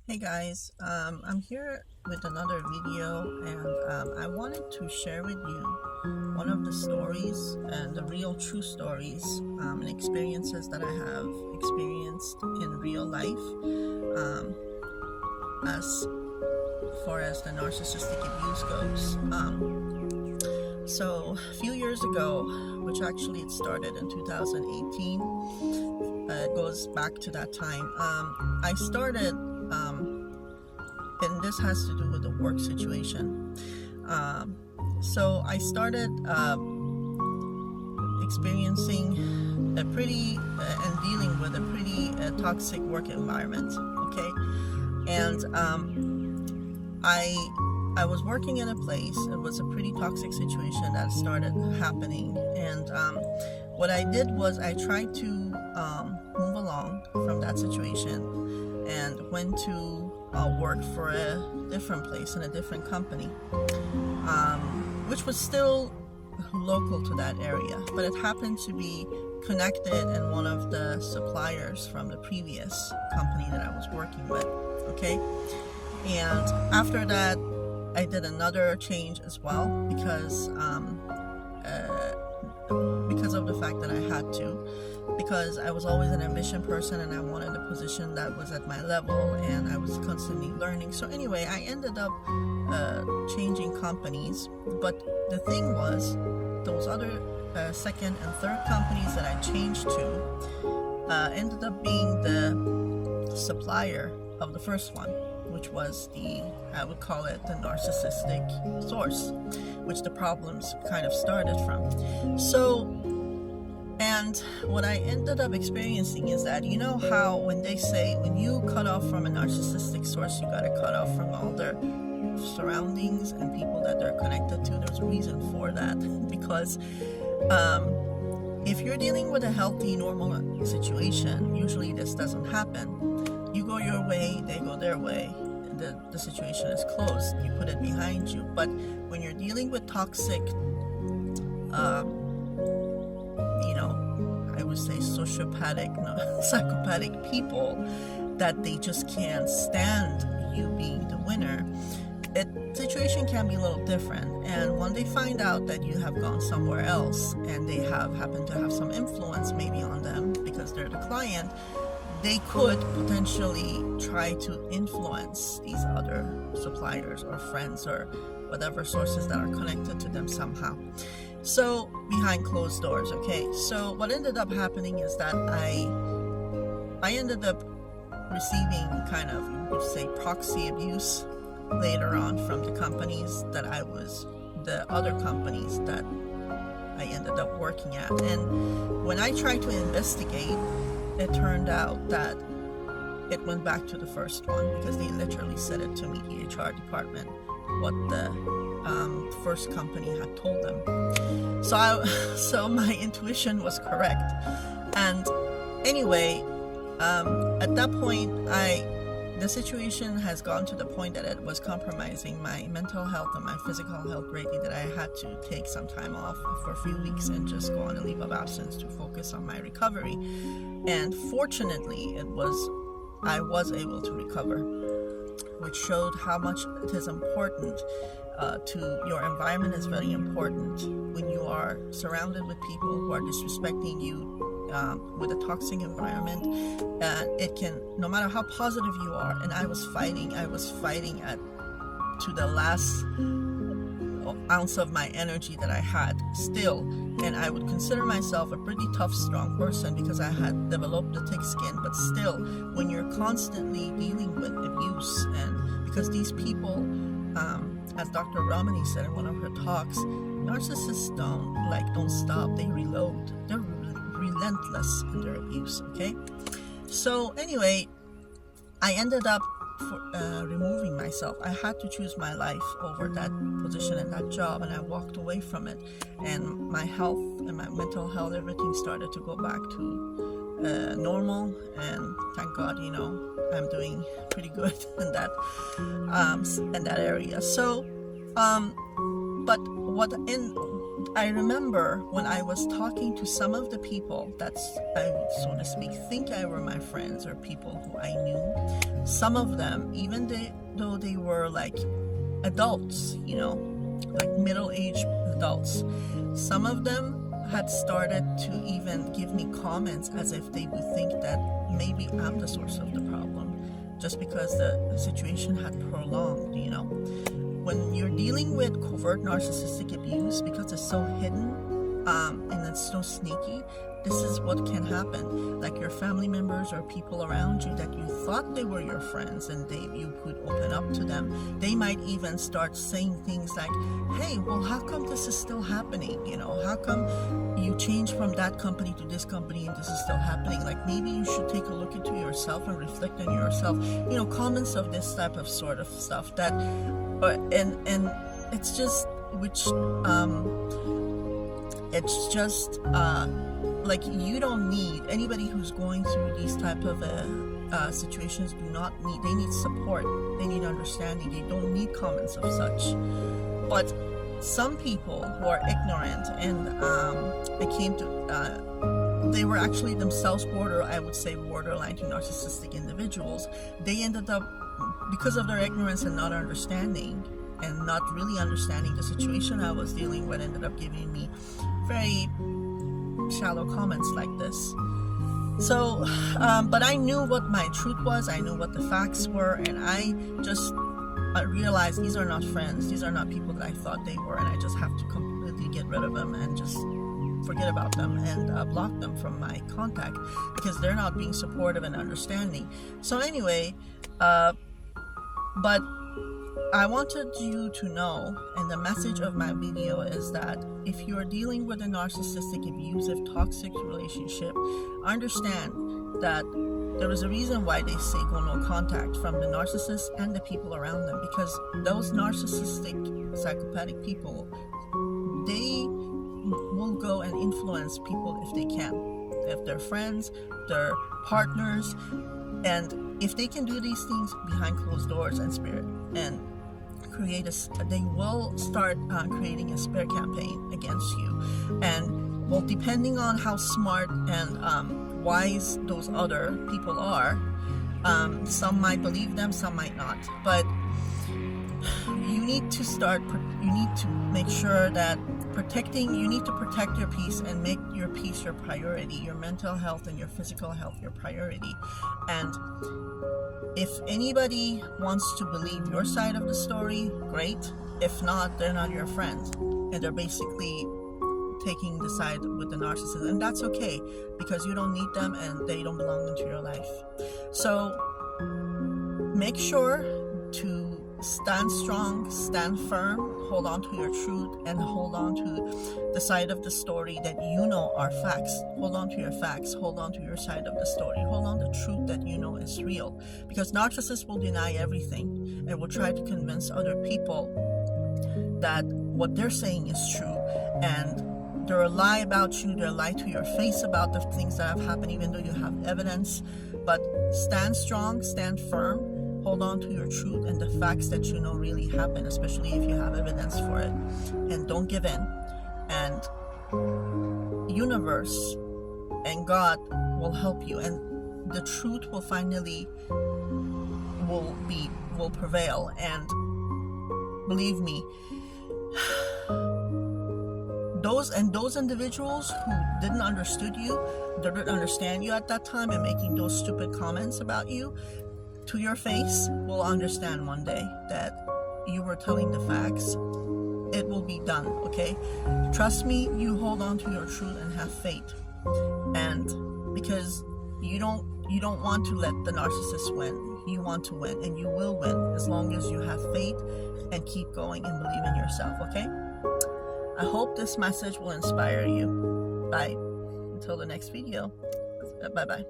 Hey guys, I'm here with another video, and I wanted to share with you one of the stories and the real true stories and experiences that I have experienced in real life um, as far as the narcissistic abuse goes. So a few years ago, which actually it started in 2018, it goes back to that time. I started and this has to do with the work situation. So I started experiencing a pretty and dealing with a pretty toxic work environment. Okay, and I was working in a place. It was a pretty toxic situation that started happening, and what I did was I tried to move along from that situation and went to work for a different place in a different company, which was still local to that area, but it happened to be connected in one of the suppliers from the previous company that I was working with. Okay, and after that, I did another change as well because of the fact that I had to, because I was always an ambition person and I wanted a position that was at my level and I was constantly learning. So anyway, I ended up changing companies, but the thing was, those other second and third companies that I changed to ended up being the supplier of the first one, which was I would call it the narcissistic source, which the problems kind of started from. So, and what I ended up experiencing is that, you know how when they say when you cut off from a narcissistic source, you got to cut off from all their surroundings and people that they're connected to. There's a reason for that because if you're dealing with a healthy, normal situation, usually this doesn't happen. You go your way, they go their way. The situation is closed. You put it behind you. But when you're dealing with toxic, I would say sociopathic, psychopathic people that they just can't stand you being the winner, the situation can be a little different. And when they find out that you have gone somewhere else and they happen to have some influence maybe on them because they're the client, they could potentially try to influence these other suppliers or friends or whatever sources that are connected to them somehow. So behind closed doors, okay? So what ended up happening is that I ended up receiving kind of, you could say, proxy abuse later on from the companies that the other companies that I ended up working at. And when I tried to investigate, it turned out that it went back to the first one because they literally said it to me, the HR department, what the first company had told them. So my intuition was correct. And anyway, at that point, the situation has gone to the point that it was compromising my mental health and my physical health greatly, that I had to take some time off for a few weeks and just go on a leave of absence to focus on my recovery. And fortunately, I was able to recover, which showed how much it is important to your environment is very important. When you are surrounded with people who are disrespecting you, with a toxic environment, it can, no matter how positive you are, and I was fighting to the last ounce of my energy that I had still, and I would consider myself a pretty tough, strong person because I had developed the thick skin. But still, when you're constantly dealing with abuse, and because these people, as Dr. Ramani said in one of her talks, narcissists don't stop, they reload. They're relentless in their abuse. Okay, so anyway, I ended up removing myself. I had to choose my life over that position and that job, and I walked away from it. And my health and my mental health, everything started to go back to normal. And thank God, I'm doing pretty good in that area. So, but I remember when I was talking to some of the people that's, so to speak, think I were my friends or people who I knew. Some of them, even though they were like adults, you know, like middle-aged adults, some of them had started to even give me comments as if they would think that maybe I'm the source of the problem, just because the situation had prolonged, you know. When you're dealing with covert narcissistic abuse, because it's so hidden and it's so sneaky, this is what can happen. Like your family members or people around you that you thought they were your friends and you could open up to them, they might even start saying things like, hey, well, how come this is still happening? You know, how come you changed from that company to this company and this is still happening? Like, maybe you should take a look into yourself and reflect on yourself. You know, comments of this type of sort of stuff that, and it's just, it's just, like, you don't need anybody who's going through these type of situations. They need support, they need understanding, they don't need comments of such. But some people who are ignorant and they were actually themselves borderline to narcissistic individuals. They ended up, because of their ignorance and not understanding and not really understanding the situation I was dealing with, ended up giving me very shallow comments like this. So, but I knew what my truth was, I knew what the facts were, and I realized these are not friends, these are not people that I thought they were, and I just have to completely get rid of them and just forget about them and block them from my contact, because they're not being supportive and understanding. So anyway, but I wanted you to know, and the message of my video is that if you're dealing with a narcissistic, abusive, toxic relationship, understand that there is a reason why they say go no contact from the narcissist and the people around them, because those narcissistic, psychopathic people, they will go and influence people if they can, if they're friends, their partners, and if they can do these things behind closed doors and they will start creating a smear campaign against you. And well, depending on how smart and wise those other people are, some might believe them, some might not, but you need to make sure that you need to protect your peace and make your peace your priority, your mental health and your physical health your priority. And if anybody wants to believe your side of the story, great. If not, they're not your friends, and they're basically taking the side with the narcissist, and that's okay, because you don't need them and they don't belong into your life. So make sure to stand strong, stand firm, hold on to your truth, and hold on to the side of the story that you know are facts. Hold on to your facts, hold on to your side of the story, hold on to the truth that you know is real, because narcissists will deny everything and will try to convince other people that what they're saying is true, and they'll lie about you, they'll lie to your face about the things that have happened, even though you have evidence. But stand strong, stand firm, hold on to your truth and the facts that you know really happen, especially if you have evidence for it, and don't give in. And universe and God will help you, and the truth will finally will prevail. And believe me, those individuals who didn't understand you at that time and making those stupid comments about you to your face will understand one day that you were telling the facts. It will be done, okay? Trust me, you hold on to your truth and have faith. And because you don't want to let the narcissist win, you want to win, and you will win as long as you have faith and keep going and believe in yourself, okay? I hope this message will inspire you. Bye. Until the next video. Bye-bye.